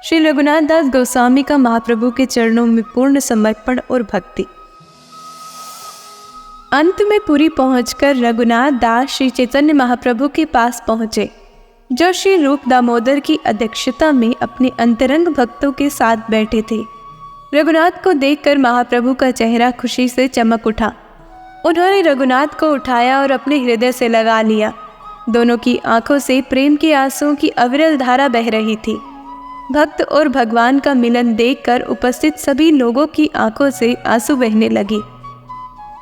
श्री रघुनाथ दास गोस्वामी का महाप्रभु के चरणों में पूर्ण समर्पण और भक्ति। अंत में पुरी पहुंचकर रघुनाथ दास श्री चैतन्य महाप्रभु के पास पहुंचे, जो श्री रूप दामोदर की अध्यक्षता में अपने अंतरंग भक्तों के साथ बैठे थे। रघुनाथ को देखकर महाप्रभु का चेहरा खुशी से चमक उठा। उन्होंने रघुनाथ को उठाया और अपने हृदय से लगा लिया। दोनों की आंखों से प्रेम के आंसुओं की अविरल धारा बह रही थी। भक्त और भगवान का मिलन देखकर उपस्थित सभी लोगों की आंखों से आंसू बहने लगे।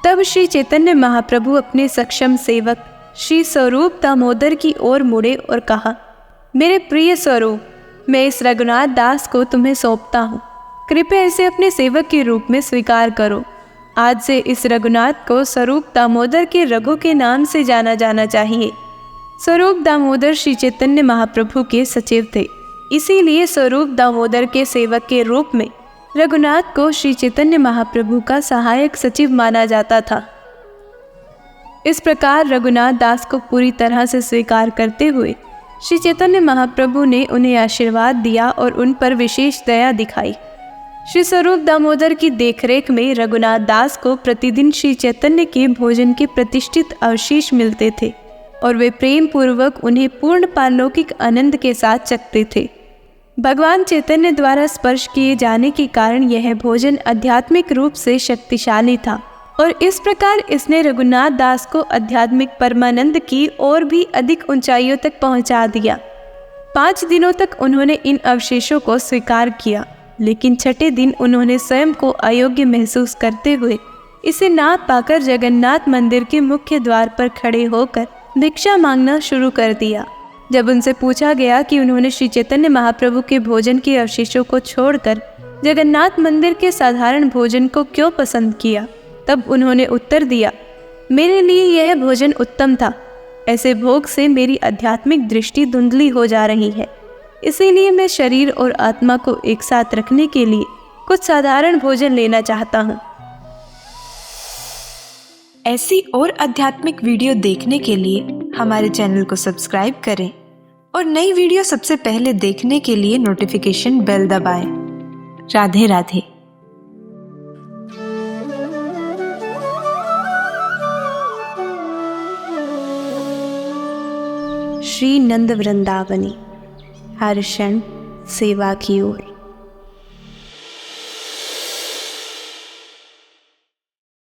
तब श्री चैतन्य महाप्रभु अपने सक्षम सेवक श्री स्वरूप दामोदर की ओर मुड़े और कहा, मेरे प्रिय स्वरूप, मैं इस रघुनाथ दास को तुम्हें सौंपता हूँ। कृपया इसे अपने सेवक के रूप में स्वीकार करो। आज से इस रघुनाथ को स्वरूप दामोदर के रघु के नाम से जाना जाना चाहिए। स्वरूप दामोदर श्री चैतन्य महाप्रभु के सचिव थे, इसीलिए स्वरूप दामोदर के सेवक के रूप में रघुनाथ को श्री चैतन्य महाप्रभु का सहायक सचिव माना जाता था। इस प्रकार रघुनाथ दास को पूरी तरह से स्वीकार करते हुए श्री चैतन्य महाप्रभु ने उन्हें आशीर्वाद दिया और उन पर विशेष दया दिखाई। श्री स्वरूप दामोदर की देखरेख में रघुनाथ दास को प्रतिदिन श्री चैतन्य के भोजन के प्रतिष्ठित अवशेष मिलते थे और वे प्रेम पूर्वक उन्हें पूर्ण पारलौकिक आनंद के साथ चखते थे। भगवान चैतन्य द्वारा स्पर्श किए जाने के कारण यह भोजन आध्यात्मिक रूप से शक्तिशाली था और इस प्रकार इसने रघुनाथ दास को आध्यात्मिक परमानंद की और भी अधिक ऊंचाइयों तक पहुंचा दिया। 5 दिनों तक उन्होंने इन अवशेषों को स्वीकार किया, लेकिन छठे दिन उन्होंने स्वयं को अयोग्य महसूस करते हुए इसे ना पाकर जगन्नाथ मंदिर के मुख्य द्वार पर खड़े होकर भिक्षा मांगना शुरू कर दिया। जब उनसे पूछा गया कि उन्होंने श्री चैतन्य महाप्रभु के भोजन के अवशेषों को छोड़कर जगन्नाथ मंदिर के साधारण भोजन को क्यों पसंद किया, तब उन्होंने उत्तर दिया, मेरे लिए यह भोजन उत्तम था। ऐसे भोग से मेरी आध्यात्मिक दृष्टि धुंधली हो जा रही है, इसीलिए मैं शरीर और आत्मा को एक साथ रखने के लिए कुछ साधारण भोजन लेना चाहता हूँ। ऐसी और आध्यात्मिक वीडियो देखने के लिए हमारे चैनल को सब्सक्राइब करें और नई वीडियो सबसे पहले देखने के लिए नोटिफिकेशन बेल दबाएं। राधे राधे। श्री नंद वृंदावनी, हर क्षण सेवा की ओर।